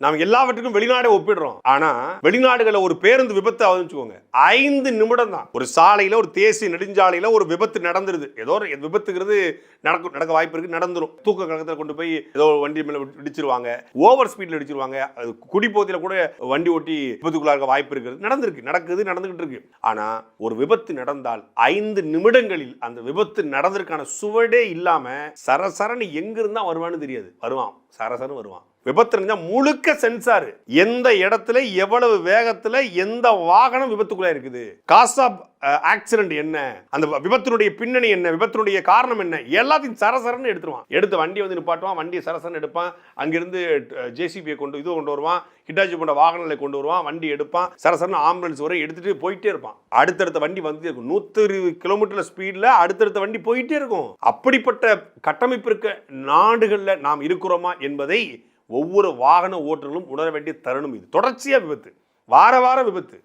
நாம் எல்லாவற்றுக்கும் வெளிநாடை ஒப்பிடுறோம். ஆனா வெளிநாடுகளில் ஒரு பேருந்து விபத்து ஆகுதுன்னு 5 நிமிடம் தான். ஒரு சாலையில, ஒரு தேசிய நெடுஞ்சாலையில ஒரு விபத்து நடந்துருது. ஏதோ ஒரு விபத்துங்கிறது நடக்க வாய்ப்பு இருக்கு, நடந்துரும். தூக்க கழகத்தில் கொண்டு போய் ஏதோ வண்டி மேல இடிச்சிருவாங்க, ஓவர் ஸ்பீட்ல இடிச்சிருவாங்க, குடிபோதையில கூட வண்டி ஓட்டி விபத்துக்குள்ளாக வாய்ப்பு இருக்கிறது. நடந்துகிட்டு இருக்கு. ஆனா ஒரு விபத்து நடந்தால் 5 நிமிடங்களில் அந்த விபத்து நடந்ததற்கான சுவடே இல்லாம சரசரன்னு எங்க இருந்தா வருவான்னு தெரியாது, வருவான், சரசரன்னு வருவான். விபத்து முழுக்க சென்சார், எந்த இடத்துல எவ்வளவு வேகத்துல எந்த வாகனம் விபத்துக்குள்ள இருக்குது, காஸ் ஆஃப் ஆக்சிடென்ட் என்ன, அந்த விபத்தினுடைய பின்னணி என்ன, விபத்தினுடைய காரணம் என்ன, எல்லாத்தையும் சரசரன்னு எடுத்துருவான். எடுத்து வண்டி வந்து நிப்பாட்டுவான், வண்டியை சரசரன்னு எடுப்பான். அங்கிருந்து ஜேசிபியை கொண்டு வருவான், ஹிட்டாச்சி போன்ற வாகனங்களை கொண்டு வருவான், வண்டி எடுப்பான், சரசரன்னு ஆம்புலன்ஸ் வரை எடுத்துட்டு போயிட்டே இருப்பான். அடுத்தடுத்த வண்டி வந்து இருக்கும், 120 கிலோமீட்டர் ஸ்பீட்ல அடுத்தடுத்த வண்டி போயிட்டே இருக்கும். அப்படிப்பட்ட கட்டமைப்பு இருக்க நாடுகள்ல நாம் இருக்கிறோமா என்பதை ஒவ்வொரு வாகன ஓட்டுநர்களும் உணர வேண்டிய தருணம் இது. தொடர்ச்சியா விபத்து, வார விபத்து.